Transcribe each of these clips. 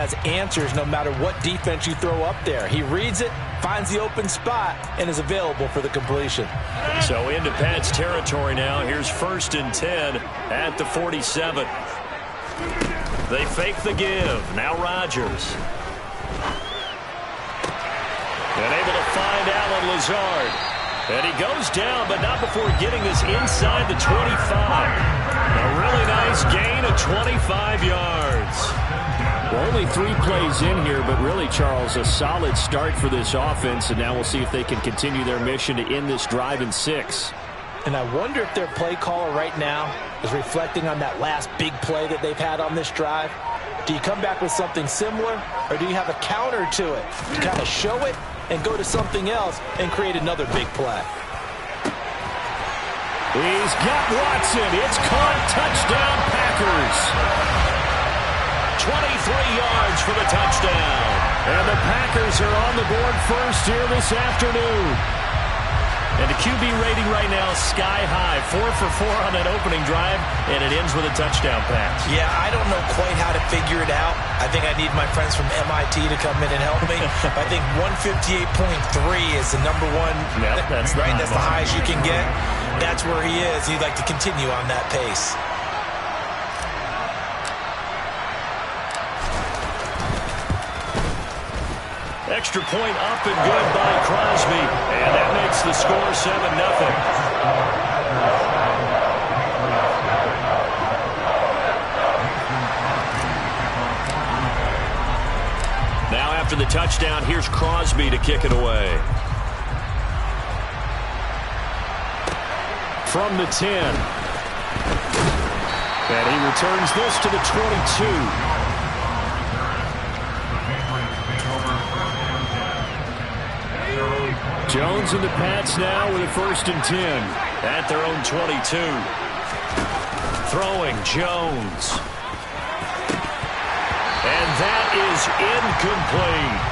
has answers no matter what defense you throw up there. He reads it, finds the open spot, and is available for the completion. So into Pat's territory now. Here's 1st and 10 at the 47. They fake the give. Now Rodgers. And able to find Allen Lazard. And he goes down, but not before getting this inside the 25. A really nice gain of 25 yards. Well, only 3 plays in here, but really, Charles, a solid start for this offense, and now we'll see if they can continue their mission to end this drive in 6. And I wonder if their play caller right now is reflecting on that last big play that they've had on this drive. Do you come back with something similar, or do you have a counter to it to kind of show it and go to something else and create another big play? He's got Watson. It's caught. Touchdown, Packers. 23 yards for the touchdown. And the Packers are on the board first here this afternoon. And the QB rating right now sky high. 4 for 4 on that opening drive, and it ends with a touchdown pass. Yeah, I don't know quite how to figure it out. I think I need my friends from MIT to come in and help me. I think 158.3 is the number one. Yep, that's right. That's the highest you can get. That's where he is. He'd like to continue on that pace. Extra point up and good by Crosby. And that makes the score 7-0. Now after the touchdown, here's Crosby to kick it away. From the 10. And he returns this to the 22. Jones and the Pats now with a 1st and 10. At their own 22. Throwing Jones. And that is incomplete.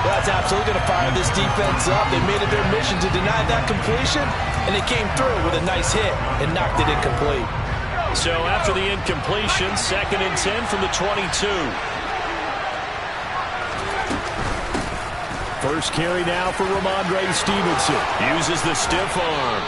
That's absolutely going to fire this defense up. They made it their mission to deny that completion, and they came through with a nice hit and knocked it incomplete. So after the incompletion, 2nd and 10 from the 22. First carry now for Ramondre Stevenson. Uses the stiff arm.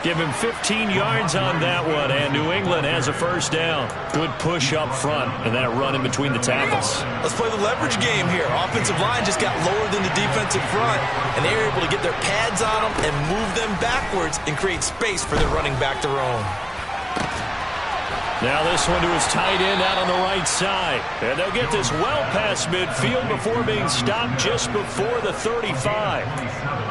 Give him 15 yards on that one, and New England has a 1st down. Good push up front, and that run in between the tackles. Let's play the leverage game here. Offensive line just got lower than the defensive front, and they were able to get their pads on them and move them backwards and create space for their running back to roam. Now this one to his tight end out on the right side. And they'll get this well past midfield before being stopped just before the 35.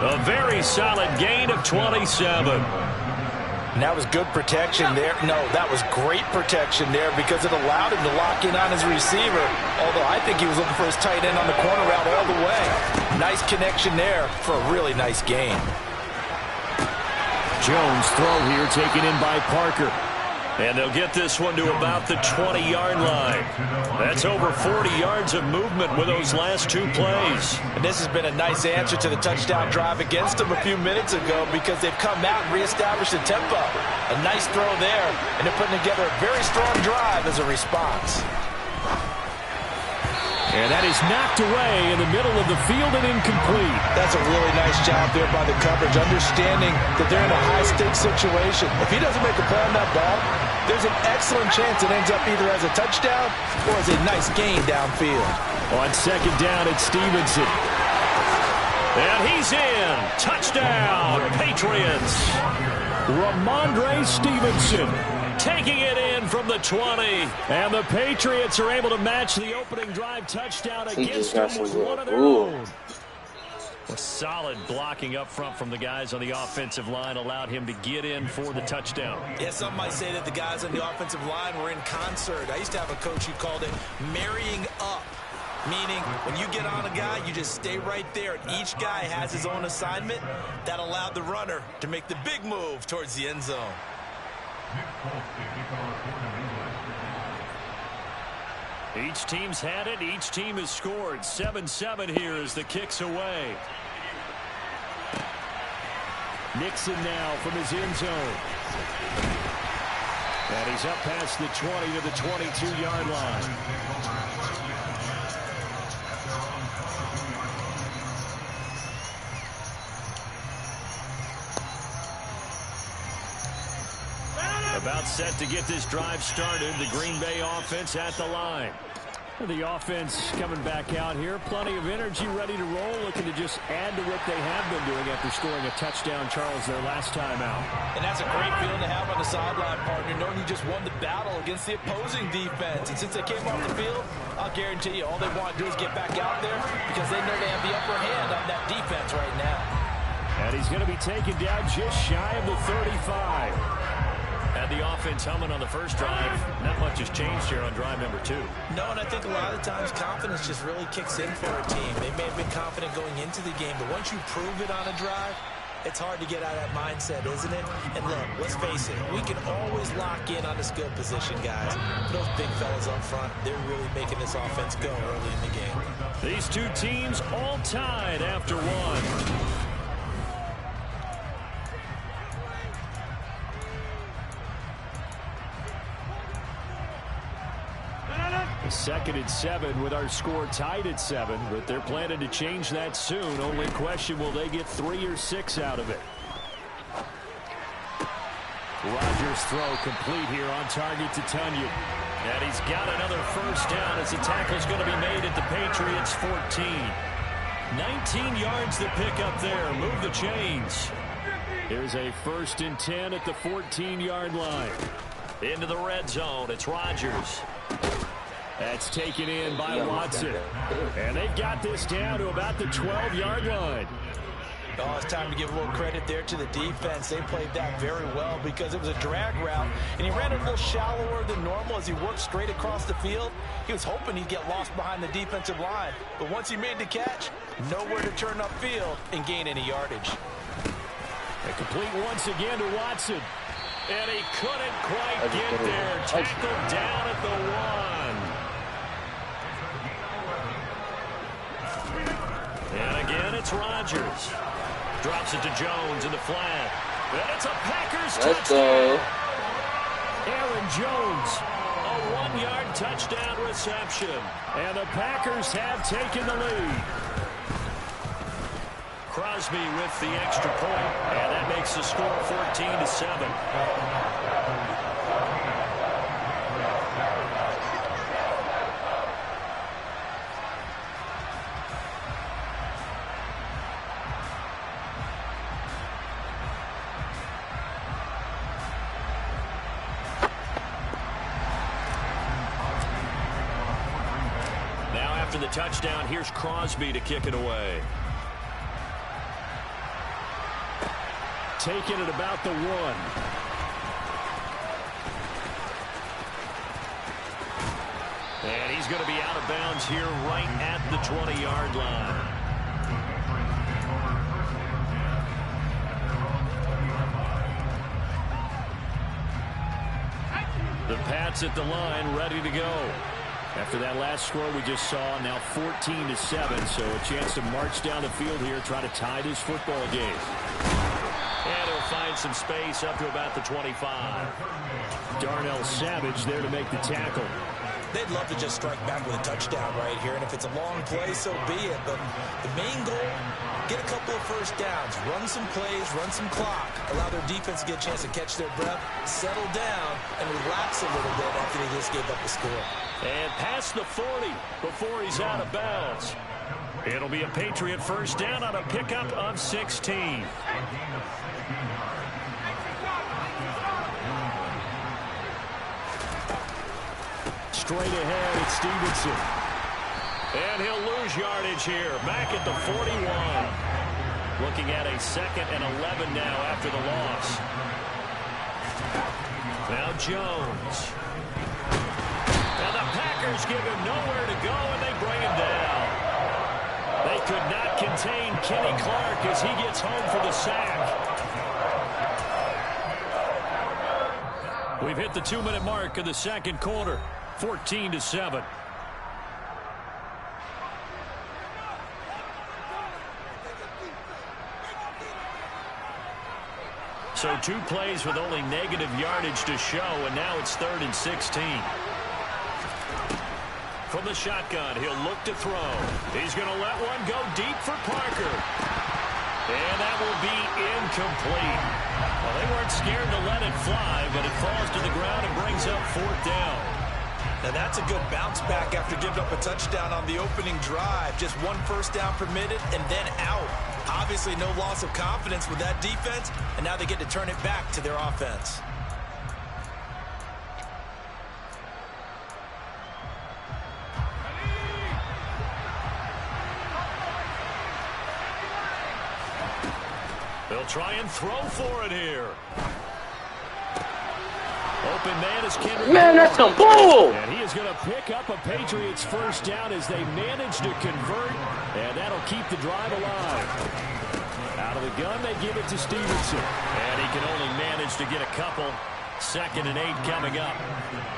A very solid gain of 27. And that was good protection there. No, that was great protection there because it allowed him to lock in on his receiver. Although I think he was looking for his tight end on the corner route all the way. Nice connection there for a really nice gain. Jones throw here taken in by Parker. And they'll get this one to about the 20-yard line. That's over 40 yards of movement with those last 2 plays. And this has been a nice answer to the touchdown drive against them a few minutes ago because they've come out and reestablished the tempo. A nice throw there, and they're putting together a very strong drive as a response. And that is knocked away in the middle of the field and incomplete. That's a really nice job there by the coverage, understanding that they're in a high-stakes situation. If he doesn't make a play on that ball, there's an excellent chance it ends up either as a touchdown or as a nice gain downfield. On 2nd down, it's Stevenson. And he's in. Touchdown, Patriots. Ramondre Stevenson. Taking it in from the 20. And the Patriots are able to match the opening drive touchdown against them with one of their own. A solid blocking up front from the guys on the offensive line allowed him to get in for the touchdown. Yeah, some might say that the guys on the offensive line were in concert. I used to have a coach who called it marrying up, meaning when you get on a guy, you just stay right there. And each guy has his own assignment. That allowed the runner to make the big move towards the end zone. Each team's had it. Each team has scored. 7-7 here as the kick's away. Nixon now from his end zone. And he's up past the 20 to the 22-yard line. About set to get this drive started. The Green Bay offense at the line. The offense coming back out here. Plenty of energy, ready to roll, looking to just add to what they have been doing after scoring a touchdown, Charles, their last time out. And that's a great feeling to have on the sideline, partner, knowing you just won the battle against the opposing defense. And since they came off the field, I'll guarantee you all they want to do is get back out there because they know they have the upper hand on that defense right now. And he's going to be taken down just shy of the 35. Had the offense humming on the first drive. Not much has changed here on drive number 2. No, and I think a lot of times confidence just really kicks in for a team. They may have been confident going into the game, but once you prove it on a drive, it's hard to get out of that mindset, isn't it? And look, let's face it, we can always lock in on the skill position, guys. Those big fellas up front, they're really making this offense go early in the game. These two teams all tied after one. Second and 7 with our score tied at 7, but they're planning to change that soon. Only question, will they get 3 or 6 out of it? Rodgers' throw complete here on target to Tunyon. And he's got another first down as the tackle's going to be made at the Patriots' 14. 19 yards to pick up there. Move the chains. Here's a 1st and 10 at the 14-yard line. Into the red zone. It's Rodgers. That's taken in by Watson. And they've got this down to about the 12-yard line. Oh, it's time to give a little credit there to the defense. They played that very well because it was a drag route, and he ran it a little shallower than normal as he worked straight across the field. He was hoping he'd get lost behind the defensive line, but once he made the catch, nowhere to turn upfield and gain any yardage. And complete once again to Watson. And he couldn't quite get there. Tackled down at the 1. And again, it's Rodgers. Drops it to Jones in the flat. And it's a Packers touchdown. Aaron Jones, a 1-yard touchdown reception. And the Packers have taken the lead. Crosby with the extra point. And that makes the score 14-7. The touchdown, here's Crosby to kick it away. Taking it about the 1. And he's going to be out of bounds here right at the 20-yard line. The Pats at the line, ready to go. After that last score we just saw, now 14-7, so a chance to march down the field here, try to tie this football game. And he'll find some space up to about the 25. Darnell Savage there to make the tackle. They'd love to just strike back with a touchdown right here, and if it's a long play, so be it. But the main goal, get a couple of first downs, run some plays, run some clock, allow their defense to get a chance to catch their breath, settle down, and relax a little bit after they just gave up the score. And past the 40 before he's out of bounds. It'll be a Patriot first down on a pickup of 16. Straight ahead, it's Stevenson. And he'll lose yardage here. Back at the 41. Looking at a 2nd and 11 now after the loss. Now Jones. And the Packers give him nowhere to go, and they bring him down. They could not contain Kenny Clark as he gets home for the sack. We've hit the 2-minute mark of the second quarter. 14-7. So 2 plays with only negative yardage to show, and now it's 3rd and 16. From the shotgun, he'll look to throw. He's going to let one go deep for Parker. And that will be incomplete. Well, they weren't scared to let it fly, but it falls to the ground and brings up 4th down. Now that's a good bounce back after giving up a touchdown on the opening drive. Just 1 first down permitted and then out. Obviously no loss of confidence with that defense, and now they get to turn it back to their offense. They'll try and throw for it here. Open man is Kendrick. Man, that's some bull! And he is going to pick up a Patriots first down as they manage to convert, and that'll keep the drive alive. Out of the gun, they give it to Stevenson. And he can only manage to get a couple. 2nd and 8 coming up.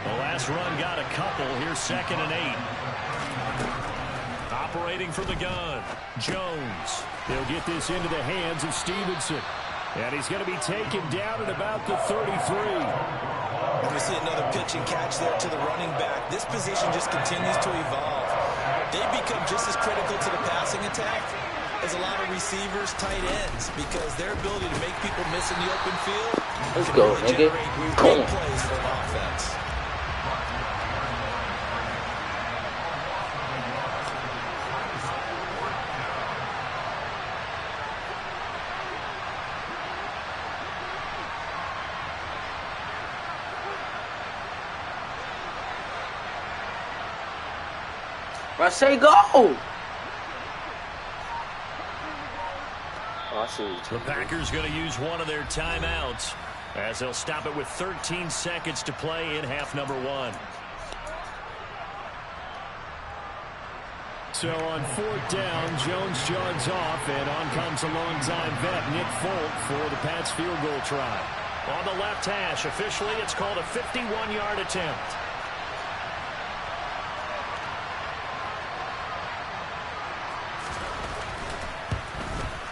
The last run got a couple. Here's 2nd and 8. Operating from the gun, Jones. He'll get this into the hands of Stevenson. And he's going to be taken down at about the 33. And we see another pitch and catch there to the running back. This position just continues to evolve. They become just as critical to the passing attack as a lot of receivers, tight ends, because their ability to make people miss in the open field Let's can go, really nigga. generate Come big on. plays for an offense. I say go! Oh, I see. The Packers going to use one of their timeouts as they'll stop it with 13 seconds to play in half number 1. So on 4th down, Jones jogs off, and on comes a longtime vet, Nick Folk, for the Pats field goal try. On the left hash, officially it's called a 51-yard attempt.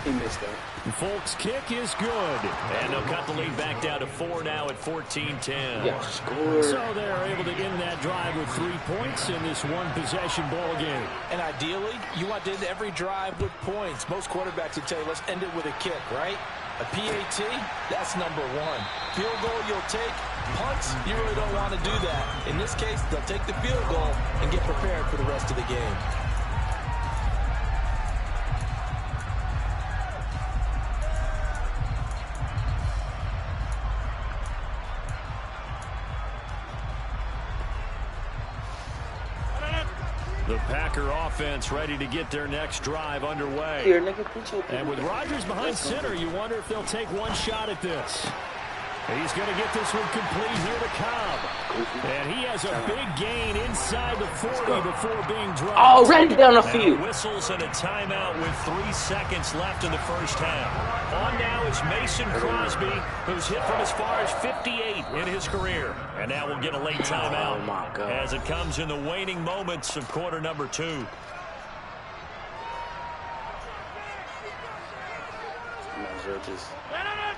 He missed that. Folk's kick is good. And they'll cut the lead back down to 4 now at 14-10. Yeah, score. So they're able to end that drive with 3 points in this one-possession ball game. And ideally, you want to end every drive with points. Most quarterbacks would tell you, let's end it with a kick, right? A PAT, that's number 1. Field goal you'll take. Punts, you really don't want to do that. In this case, they'll take the field goal and get prepared for the rest of the game. The Packer offense ready to get their next drive underway. Here, nigga, put your And with Rodgers behind center, you wonder if they'll take one shot at this. He's going to get this one complete here to Cobb. And he has a big gain inside the 40 before being dropped. Oh, right down the field. Whistles and a timeout with 3 seconds left in the first half. On now is Mason Crosby, who's hit from as far as 58 in his career. And now we'll get a late timeout as it comes in the waning moments of quarter number 2.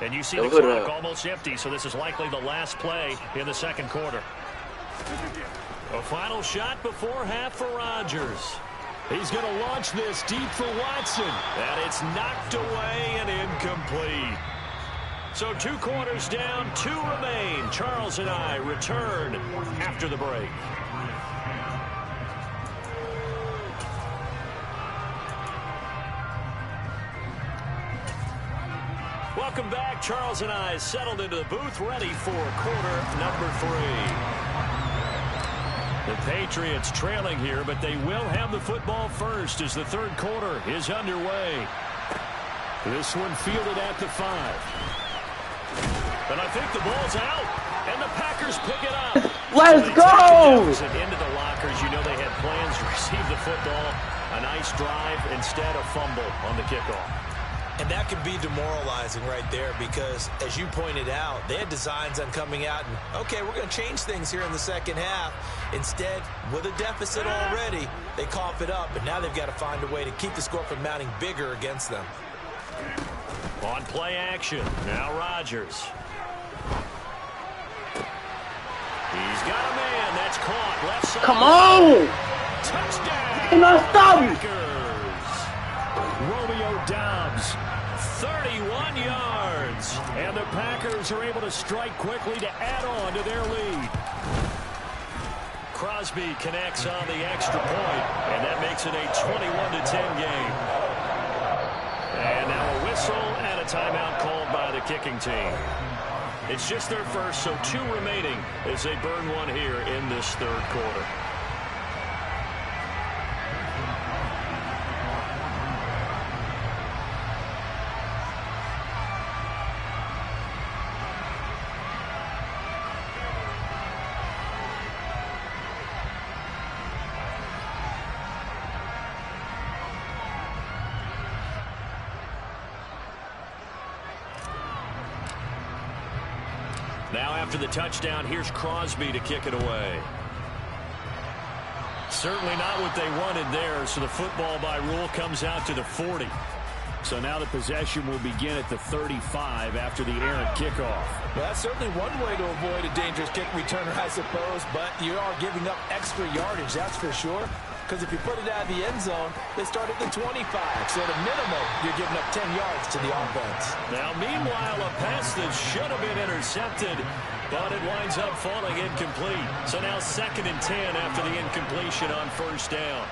And you see the clock almost empty, so this is likely the last play in the second quarter. A final shot before half for Rodgers. He's going to launch this deep for Watson. And it's knocked away and incomplete. So 2 quarters down, 2 remain. Charles and I return after the break. Welcome back. Charles and I settled into the booth, ready for quarter number 3. The Patriots trailing here, but they will have the football first as the third quarter is underway. This one fielded at the 5. And I think the ball's out, and the Packers pick it up. Let's go! Into the lockers, you know they had plans to receive the football. A nice drive, instead a fumble on the kickoff. And that can be demoralizing right there because, as you pointed out, they had designs on coming out and, okay, we're going to change things here in the second half. Instead, with a deficit already, they cough it up, and now they've got to find a way to keep the score from mounting bigger against them. On play action, now Rodgers. He's got a man. That's caught. Left side. Come on! Touchdown! Cannot stop you! Packers. Romeo Doubs 31 yards. And the Packers are able to strike quickly to add on to their lead. Crosby connects on the extra point, and that makes it a 21-10 game. And now a whistle and a timeout called by the kicking team. It's just their first, so 2 remaining as they burn one here in this third quarter. Now after the touchdown, here's Crosby to kick it away. Certainly not what they wanted there, so the football by rule comes out to the 40. So now the possession will begin at the 35 after the errant kickoff. Well, that's certainly one way to avoid a dangerous kick returner, I suppose, but you are giving up extra yardage, that's for sure. Because if you put it out of the end zone, they start at the 25. So at a minimum, you're giving up 10 yards to the offense. Now, meanwhile, a pass that should have been intercepted, but it winds up falling incomplete. So now 2nd and 10 after the incompletion on first down.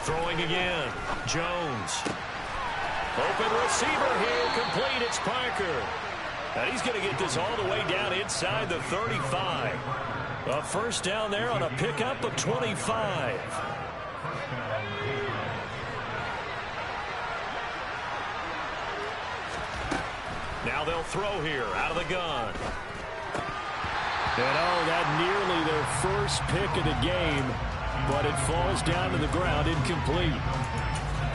Throwing again. Jones. Open receiver here. Complete. It's Parker. And he's going to get this all the way down inside the 35. A first down there on a pickup of 25. Now they'll throw here out of the gun. And oh, that nearly their first pick of the game, but it falls down to the ground incomplete.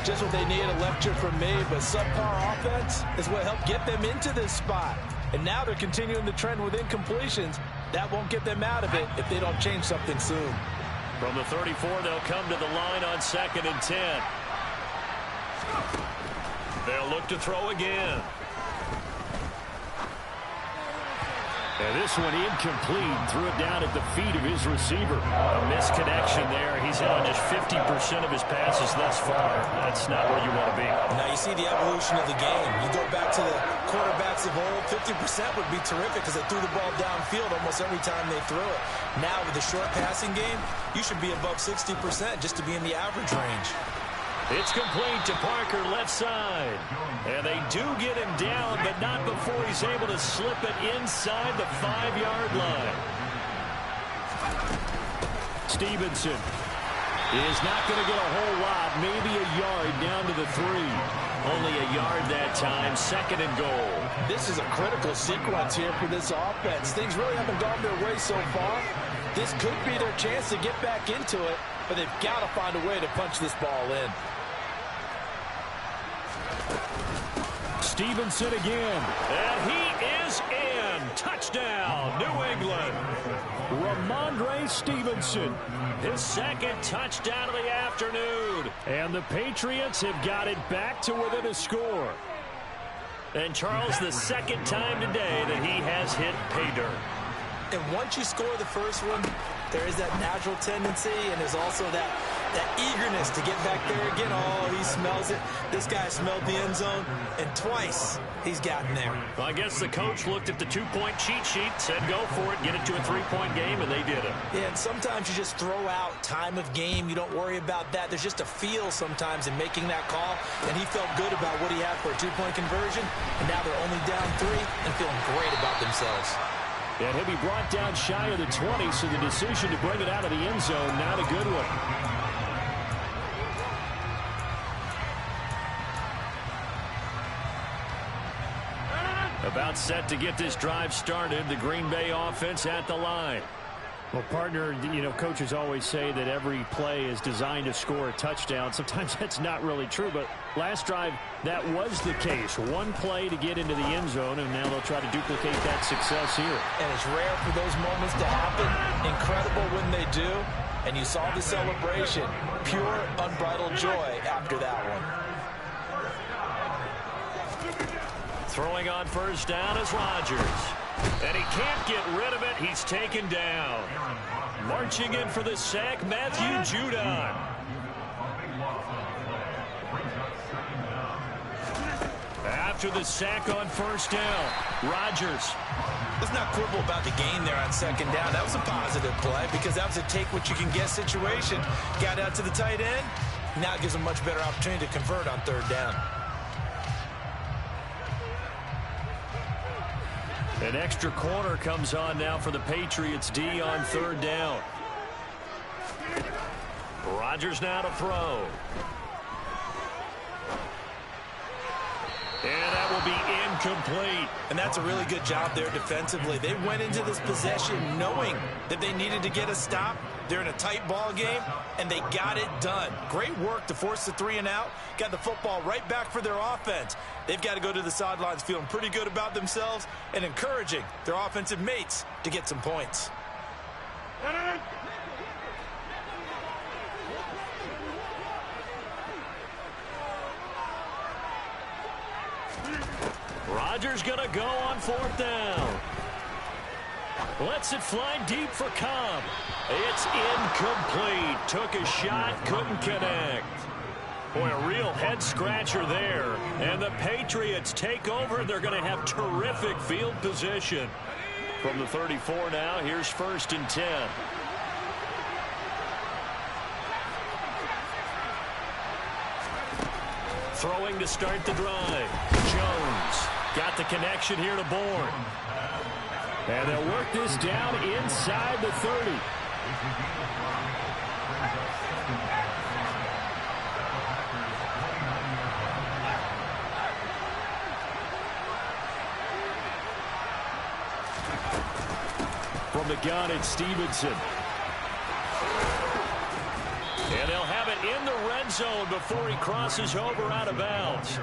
Just what they need, a lecture from me, but subpar offense is what helped get them into this spot. And now they're continuing the trend with incompletions. That won't get them out of it if they don't change something soon. From the 34, they'll come to the line on 2nd and 10. They'll look to throw again. And this one incomplete. Threw it down at the feet of his receiver. A misconnection there. He's hit on just 50% of his passes thus far. That's not where you want to be. Now you see the evolution of the game. You go back to the quarterbacks of old, 50% would be terrific because they threw the ball downfield almost every time they threw it. Now with the short passing game, you should be above 60% just to be in the average range. It's complete to Parker, left side. And they do get him down, but not before he's able to slip it inside the 5-yard line. Stevenson is not going to get a whole lot, maybe a yard down to the 3. Only a yard that time, 2nd and goal. This is a critical sequence here for this offense. Things really haven't gone their way so far. This could be their chance to get back into it, but they've got to find a way to punch this ball in. Stevenson again. And he is in. Touchdown, New England. Ramondre Stevenson, his 2nd touchdown of the afternoon. And the Patriots have got it back to within a score. And Charles, the 2nd time today that he has hit pay dirt. And once you score the first one, there is that natural tendency, and there's also that eagerness to get back there again. Oh, he smells it. This guy smelled the end zone, and twice he's gotten there. Well, I guess the coach looked at the 2-point cheat sheet, said go for it, get it to a 3-point game, and they did it. Yeah, and sometimes you just throw out time of game. You don't worry about that. There's just a feel sometimes in making that call, and he felt good about what he had for a 2-point conversion, and now they're only down 3 and feeling great about themselves. And he'll be brought down shy of the 20, so the decision to bring it out of the end zone, not a good one. About set to get this drive started, the Green Bay offense at the line. Well, partner, you know, coaches always say that every play is designed to score a touchdown. Sometimes that's not really true, but last drive, that was the case. One play to get into the end zone, and now they'll try to duplicate that success here. And it's rare for those moments to happen. Incredible when they do. And you saw the celebration. Pure, unbridled joy after that one. Throwing on first down is Rodgers. And he can't get rid of it. He's taken down. Marching in for the sack, Matthew Judon. after the sack on first down. Rodgers. Let's not quibble about the gain there on second down. That was a positive play because that was a take-what-you-can-get situation. Got out to the tight end. Now it gives them a much better opportunity to convert on third down. An extra corner comes on now for the Patriots D on third down. Rodgers now to throw. And that will be incomplete. And that's a really good job there defensively. They went into this possession knowing that they needed to get a stop. They're in a tight ball game, and they got it done. Great work to force the 3 and out. Got the football right back for their offense. They've got to go to the sidelines feeling pretty good about themselves and encouraging their offensive mates to get some points. Rodgers going to go on fourth down. Lets it fly deep for Cobb. It's incomplete. Took a shot, couldn't connect. Boy, a real head-scratcher there. And the Patriots take over. They're going to have terrific field position. From the 34 now, here's 1st and 10. Throwing to start the drive. Jones got the connection here to Bourne. And they'll work this down inside the 30. From the gun, it's Stevenson. And they'll have it in the red zone before he crosses over out of bounds.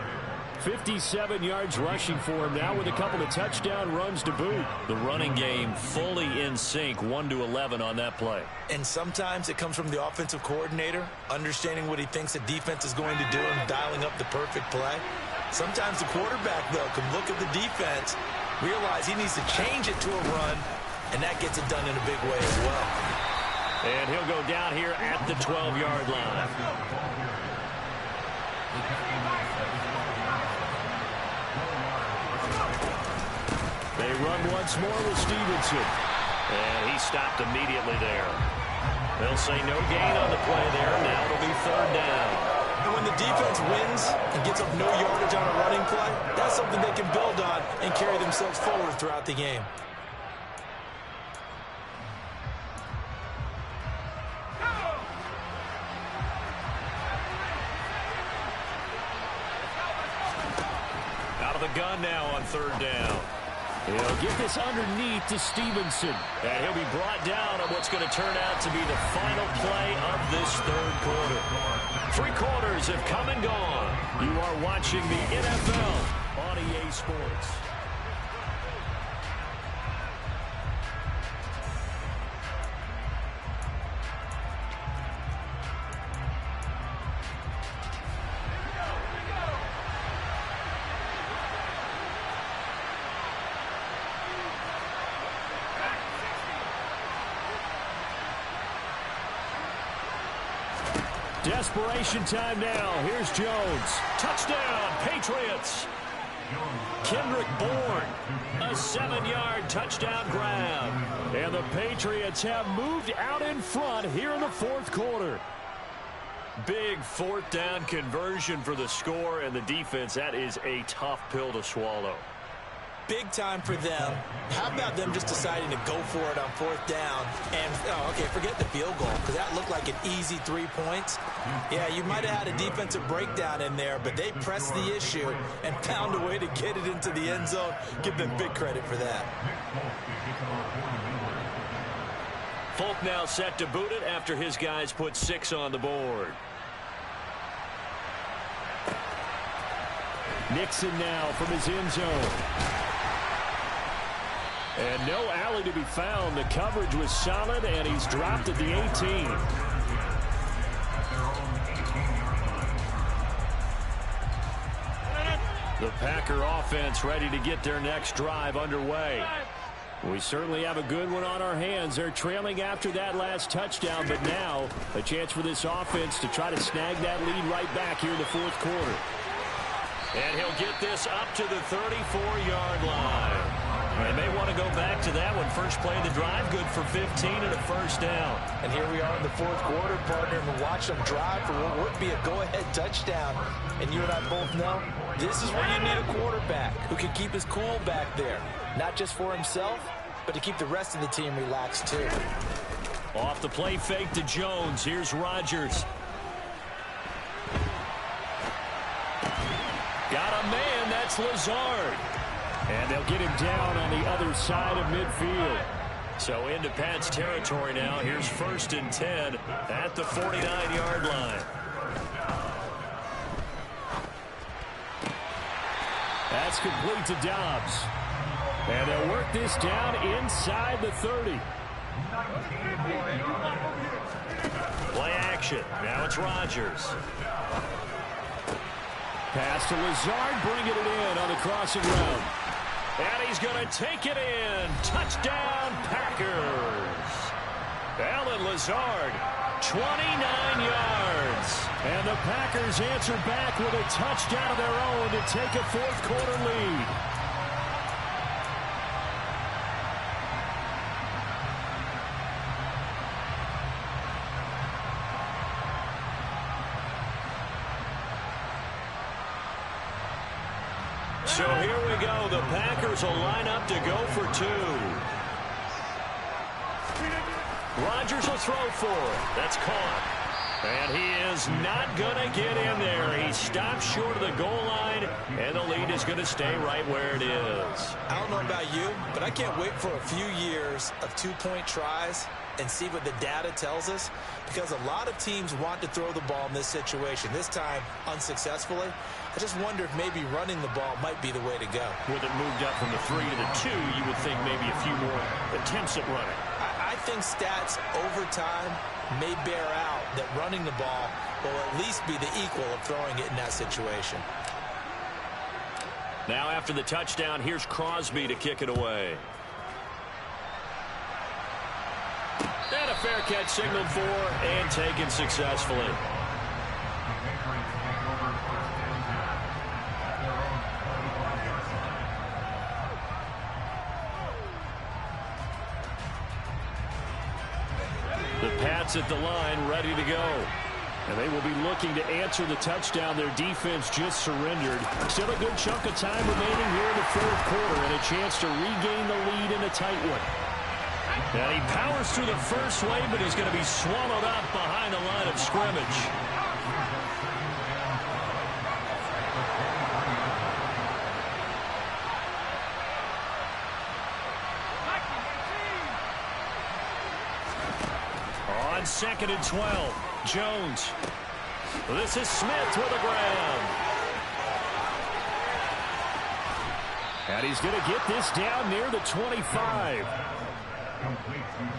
57 yards rushing for him now with a couple of touchdown runs to boot. The running game fully in sync, 1-11 on that play. And sometimes it comes from the offensive coordinator, understanding what he thinks the defense is going to do and dialing up the perfect play. Sometimes the quarterback, though, can look at the defense, realize he needs to change it to a run, and that gets it done in a big way as well. And he'll go down here at the 12-yard line. They run once more with Stevenson. And he stopped immediately there. They'll say no gain on the play there. Now it'll be third down. And when the defense wins and gets up no yardage on a running play, that's something they can build on and carry themselves forward throughout the game. Out of the gun now on third down. He'll get this underneath to Stevenson. And he'll be brought down on what's going to turn out to be the final play of this third quarter. 3 quarters have come and gone. You are watching the NFL on EA Sports. Desperation time now. Here's Jones. Touchdown, Patriots. Kendrick Bourne, a 7-yard touchdown grab. And the Patriots have moved out in front here in the fourth quarter. Big fourth down conversion for the score, and the defense, that is a tough pill to swallow. Big time for them. How about them just deciding to go for it on fourth down? And, okay, forget the field goal, because that looked like an easy 3 points. Yeah, you might have had a defensive breakdown in there, but they pressed the issue and found a way to get it into the end zone. Give them big credit for that. Folk now set to boot it after his guys put 6 on the board. Nixon now from his end zone. And no alley to be found. The coverage was solid, and he's dropped at the 18. The Packer offense ready to get their next drive underway. We certainly have a good one on our hands. They're trailing after that last touchdown, but now a chance for this offense to try to snag that lead right back here in the fourth quarter. And he'll get this up to the 34-yard line. And they want to go back to that one. First play of the drive, good for 15 and a first down. And here we are in the fourth quarter, partner, and watch them drive for what would be a go-ahead touchdown. And you and I both know this is where you need a quarterback who can keep his cool back there. Not just for himself, but to keep the rest of the team relaxed too. Off the play fake to Jones. Here's Rodgers. Got a man. That's Lazard. And they'll get him down on the other side of midfield. So into Pat's territory now. Here's 1st and 10 at the 49-yard line. That's complete to Dobbs. And they'll work this down inside the 30. Play action. Now it's Rodgers. Pass to Lazard, bringing it in on the crossing route. And he's going to take it in. Touchdown, Packers. Allen Lazard, 29 yards. And the Packers answer back with a touchdown of their own to take a fourth-quarter lead. So here we go. The Packers will line up to go for 2. Rodgers will throw for it. That's caught. And he is not going to get in there. He stops short of the goal line, and the lead is going to stay right where it is. I don't know about you, but I can't wait for a few years of two-point tries and see what the data tells us, because a lot of teams want to throw the ball in this situation. This time, unsuccessfully. I just wonder if maybe running the ball might be the way to go. With it moved up from the 3 to the 2, you would think maybe a few more attempts at running. I think stats over time may bear out that running the ball will at least be the equal of throwing it in that situation. Now after the touchdown, here's Crosby to kick it away. And a fair catch signaled for and taken successfully. The Pats at the line, ready to go. And they will be looking to answer the touchdown their defense just surrendered. Still a good chunk of time remaining here in the fourth quarter and a chance to regain the lead in a tight one. And he powers through the first wave, but he's going to be swallowed up behind the line of scrimmage. On 2nd and 12, Jones. This is Smith with a grab. And he's going to get this down near the 25.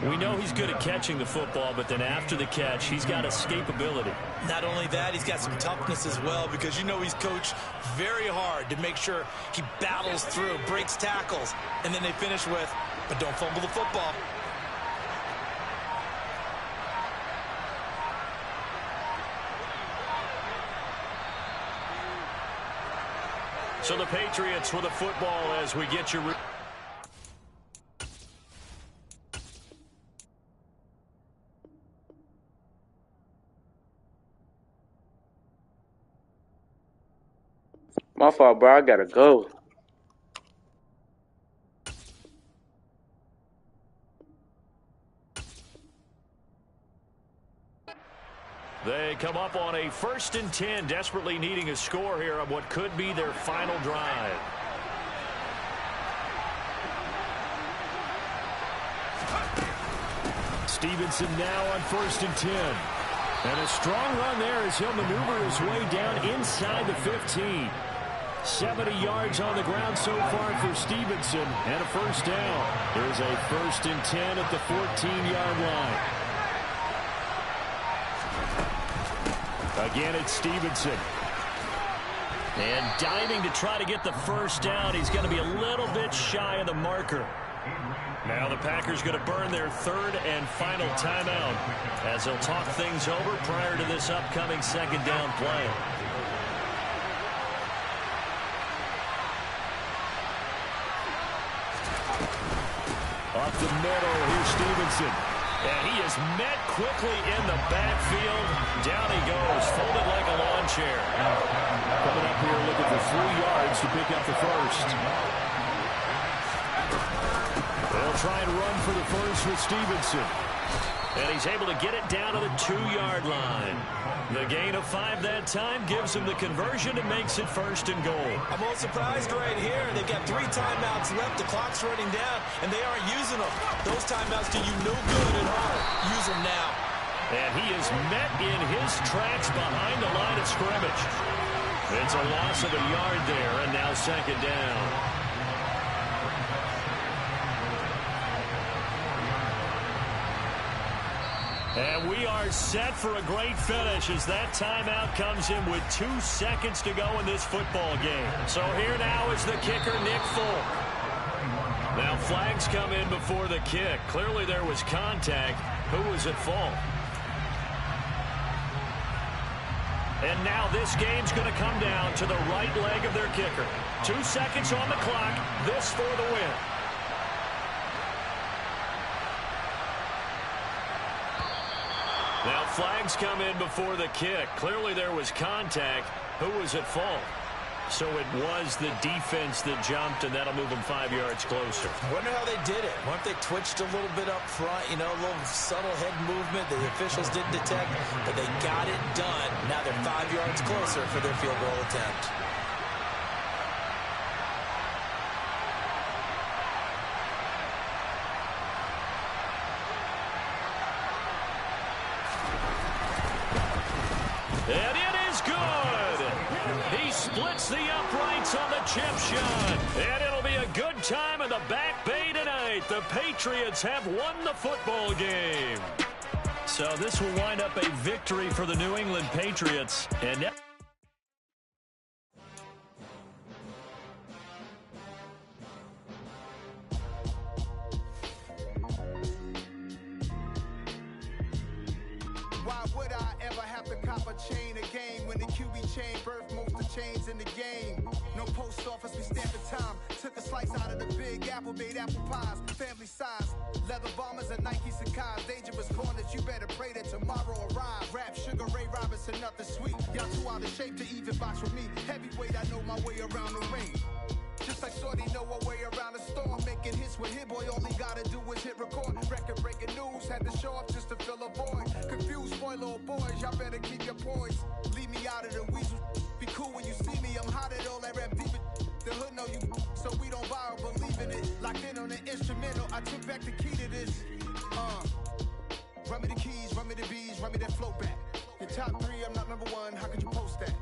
We know he's good at catching the football, but then after the catch, he's got escapability. Not only that, he's got some toughness as well, because you know he's coached very hard to make sure he battles through, breaks tackles, and then they finish with, but don't fumble the football. So the Patriots with a football as we get you. My fault, bro. I gotta go. They come up on a 1st and 10, desperately needing a score here on what could be their final drive. Stevenson now on 1st and 10. And a strong run there as he'll maneuver his way down inside the 15. 70 yards on the ground so far for Stevenson, and a first down. There's a 1st and 10 at the 14-yard line. Again, it's Stevenson. And diving to try to get the first down. He's going to be a little bit shy of the marker. Now the Packers going to burn their 3rd and final timeout as they'll talk things over prior to this upcoming 2nd down play. up the middle. Here's Stevenson. And he is met quickly in the backfield. Down he goes, folded like a lawn chair. Coming up here looking for 3 yards to pick up the first. They'll try and run for the first with Stevenson. And he's able to get it down to the 2-yard line. The gain of 5 that time gives him the conversion and makes it first and goal. I'm a little surprised right here. They've got 3 timeouts left. The clock's running down, and they aren't using them. Those timeouts do you no good at home. Use them now. And he is met in his tracks behind the line of scrimmage. It's a loss of a yard there, and now second down. And we are set for a great finish as that timeout comes in with 2 seconds to go in this football game. So here now is the kicker, Nick Folk. Now flags come in before the kick. Clearly there was contact. Who was at fault? And now this game's going to come down to the right leg of their kicker. 2 seconds on the clock. This for the win. Now flags come in before the kick. Clearly there was contact. Who was at fault? So it was the defense that jumped, and that'll move them 5 yards closer. I wonder how they did it. I wonder if they twitched a little bit up front, you know, a little subtle head movement the officials didn't detect, but they got it done. Now they're 5 yards closer for their field goal attempt. And it is good. He splits the uprights on the chip shot. And it'll be a good time in the Back Bay tonight. The Patriots have won the football game. So this will wind up a victory for the New England Patriots. And now chain a game when the QB chain birth most of chains in the game. No post office, we stamping time. Took a slice out of the big apple, made apple pies, family size. Leather bombers and Nike Sacai's. Dangerous corners, you better pray that tomorrow arrives. Rap, Sugar Ray Robinson, nothing sweet. Y'all too out of shape to even box with me. Heavyweight, I know my way around the ring. Just like Shorty know her way around the storm. Making hits with Hit Boy, all he gotta do is hit record. Record-breaking news, had to show up just to fill a void. Confused, spoiler boys, y'all better keep your poise. Leave me out of the weasel. Be cool when you see me, I'm hot at all that rap deep. The hood know you, so we don't borrow, believe in it. Locked in on the instrumental, I took back the key to this. Run me the keys, run me the bees, run me that flow back. Your top 3, I'm not number 1, how could you post that?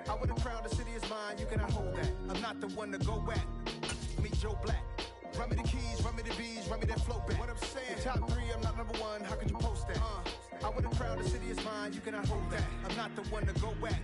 I would've crowned the city is mine, you cannot hold that. I'm not the one to go at. Meet Joe Black. Run me the keys, run me the bees, run me that flow back. What I'm saying, your top 3, I'm not number 1, how could you post that? I would've crowned the city is mine, you cannot hold that. I'm not the one to go at.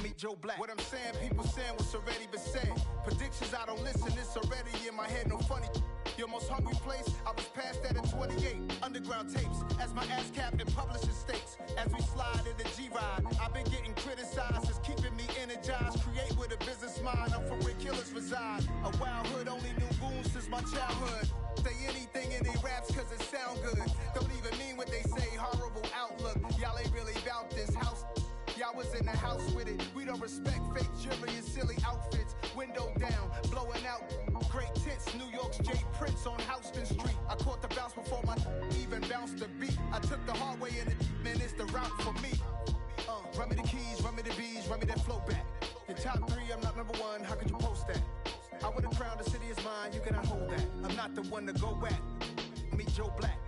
Meet Joe Black. What I'm saying, people saying what's already been said. Predictions, I don't listen, it's already in my head, no funny. Your most hungry place, I was past that in 28. Underground tapes, as my ass cap in publishing states. As we slide in the G-Ride, I've been getting criticized, it's keeping me energized. Create with a business mind, I'm from where killers reside. A wild hood, only knew goons since my childhood. Say anything in they raps cause it sound good. Don't even mean what they say, horrible outlook. Y'all ain't really about this house. Y'all was in the house with it. We don't respect fake jewelry and silly outfits. Window down, blowing out great tits. New York's J. Prince on Houston Street. I caught the bounce before my even bounced the beat. I took the hard way in it, man, it's the route for me. Run me the keys, run me the bees, run me that flow back. Your top 3, I'm not number 1, how could you post that? I would've crowned the city is mine, you cannot hold that. I'm not the one to go at. Meet Joe Black.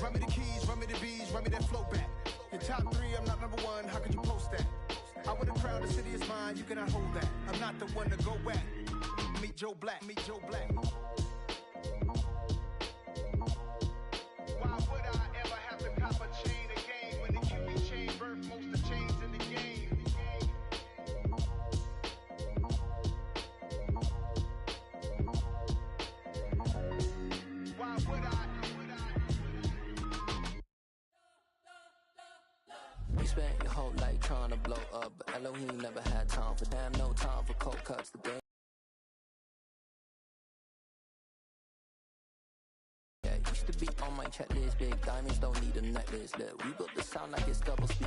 Run me the keys, run me the bees, run me that flow back. Your top 3, I'm not number 1, how could you post that? I would've crowned the city is mine, you cannot hold that. I'm not the one to go at. Meet Joe Black, meet Joe Black. Why would I ever have to cop a chain again when the QB chain birth most of chains in the game? Why would I? You spent your whole life trying to blow up, but Elohim never had time for damn, no time for cold cuts. The game. Yeah, you used to be on my checklist. Big diamonds don't need a necklace. Look, we built the sound like it's double speed.